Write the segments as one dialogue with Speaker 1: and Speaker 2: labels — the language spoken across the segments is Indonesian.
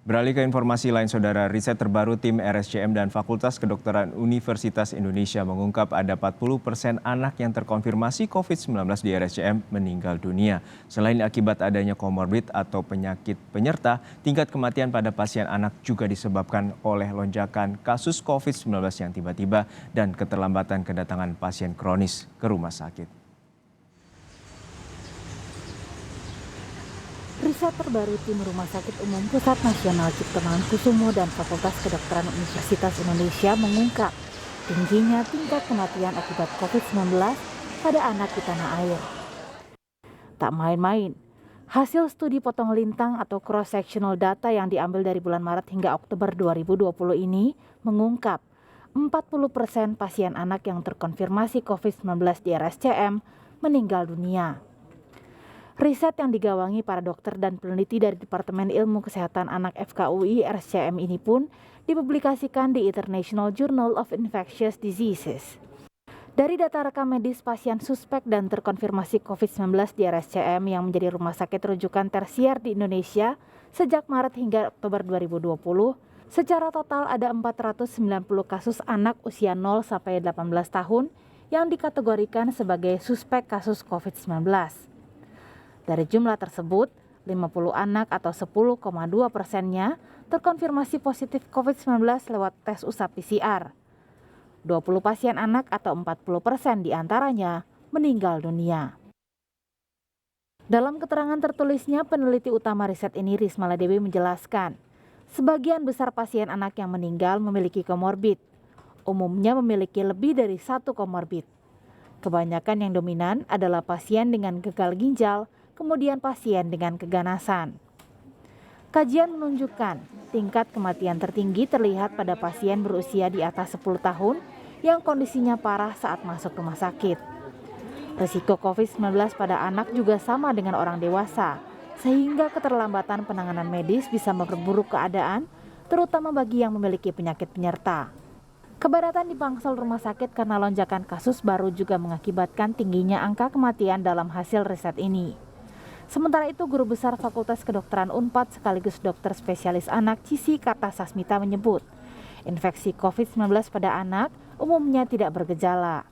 Speaker 1: Beralih ke informasi lain, Saudara, riset terbaru tim RSCM dan Fakultas Kedokteran Universitas Indonesia mengungkap ada 40% anak yang terkonfirmasi COVID-19 di RSCM meninggal dunia. Selain akibat adanya komorbid atau penyakit penyerta, tingkat kematian pada pasien anak juga disebabkan oleh lonjakan kasus COVID-19 yang tiba-tiba dan keterlambatan kedatangan pasien kronis ke rumah sakit.
Speaker 2: Riset terbaru tim Rumah Sakit Umum Pusat Nasional Cipto Mangunkusumo dan Fakultas Kedokteran Universitas Indonesia mengungkap tingginya tingkat kematian akibat COVID-19 pada anak di tanah air. Tak main-main, hasil studi potong lintang atau cross-sectional data yang diambil dari bulan Maret hingga Oktober 2020 ini mengungkap 40% pasien anak yang terkonfirmasi COVID-19 di RSCM meninggal dunia. Riset yang digawangi para dokter dan peneliti dari Departemen Ilmu Kesehatan Anak FKUI RSCM ini pun dipublikasikan di International Journal of Infectious Diseases. Dari data rekam medis pasien suspek dan terkonfirmasi COVID-19 di RSCM yang menjadi rumah sakit rujukan tersier di Indonesia sejak Maret hingga Oktober 2020, secara total ada 490 kasus anak usia 0 sampai 18 tahun yang dikategorikan sebagai suspek kasus COVID-19. Dari jumlah tersebut, 50 anak atau 10,2%-nya terkonfirmasi positif COVID-19 lewat tes usap PCR. 20 pasien anak atau 40% diantaranya meninggal dunia. Dalam keterangan tertulisnya, peneliti utama riset ini Rismala Dewi menjelaskan, sebagian besar pasien anak yang meninggal memiliki komorbid. Umumnya memiliki lebih dari satu komorbid. Kebanyakan yang dominan adalah pasien dengan gagal ginjal, kemudian pasien dengan keganasan. Kajian menunjukkan tingkat kematian tertinggi terlihat pada pasien berusia di atas 10 tahun yang kondisinya parah saat masuk rumah sakit. Risiko COVID-19 pada anak juga sama dengan orang dewasa, sehingga keterlambatan penanganan medis bisa memperburuk keadaan, terutama bagi yang memiliki penyakit penyerta. Kepadatan di bangsal rumah sakit karena lonjakan kasus baru juga mengakibatkan tingginya angka kematian dalam hasil riset ini. Sementara itu, Guru Besar Fakultas Kedokteran Unpad sekaligus dokter spesialis anak Cici Kartasasmita menyebut, infeksi COVID-19 pada anak umumnya tidak bergejala.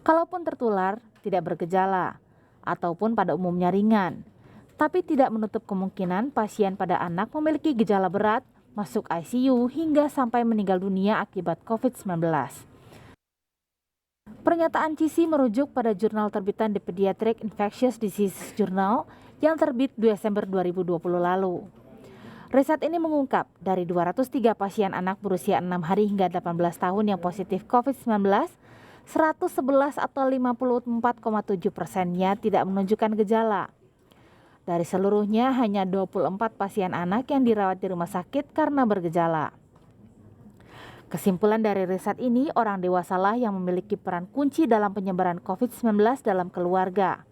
Speaker 2: Kalaupun tertular, tidak bergejala, ataupun pada umumnya ringan. Tapi tidak menutup kemungkinan pasien pada anak memiliki gejala berat, masuk ICU hingga sampai meninggal dunia akibat COVID-19. Pernyataan Cici merujuk pada jurnal terbitan The Pediatric Infectious Diseases Journal yang terbit Desember 2020 lalu. Riset ini mengungkap dari 203 pasien anak berusia 6 hari hingga 18 tahun yang positif COVID-19, 111 atau 54,7%-nya tidak menunjukkan gejala. Dari seluruhnya hanya 24 pasien anak yang dirawat di rumah sakit karena bergejala. Kesimpulan dari riset ini, orang dewasalah yang memiliki peran kunci dalam penyebaran COVID-19 dalam keluarga.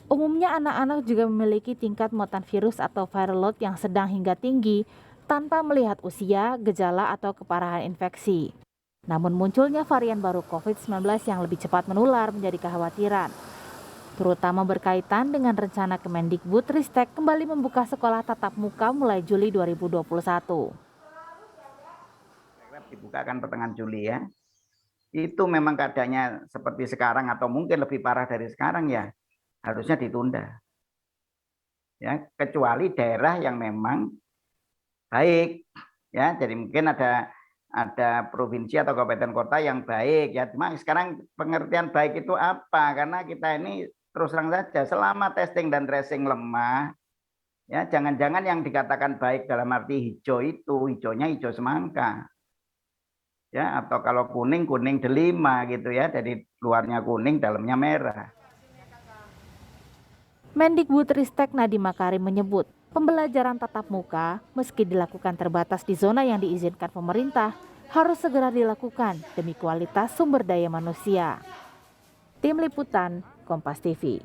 Speaker 2: Umumnya anak-anak juga memiliki tingkat muatan virus atau viral load yang sedang hingga tinggi tanpa melihat usia, gejala, atau keparahan infeksi. Namun munculnya varian baru COVID-19 yang lebih cepat menular menjadi kekhawatiran, terutama berkaitan dengan rencana Kemendikbudristek kembali membuka sekolah tatap muka mulai Juli 2021.
Speaker 3: Dibuka kan pertengahan Juli ya. Itu memang keadaannya seperti sekarang atau mungkin lebih parah dari sekarang ya, harusnya ditunda. Ya, kecuali daerah yang memang baik ya. Jadi mungkin ada provinsi atau kabupaten kota yang baik ya. Cuma sekarang pengertian baik itu apa? Karena kita ini terus terang saja selama testing dan tracing lemah ya, jangan-jangan yang dikatakan baik dalam arti hijau itu hijaunya hijau semangka. Ya, atau kalau kuning delima gitu ya, dari luarnya kuning dalamnya merah.
Speaker 2: Mendikbudristek Nadiem Makarim menyebut, pembelajaran tatap muka meski dilakukan terbatas di zona yang diizinkan pemerintah harus segera dilakukan demi kualitas sumber daya manusia. Tim Liputan, Kompas TV.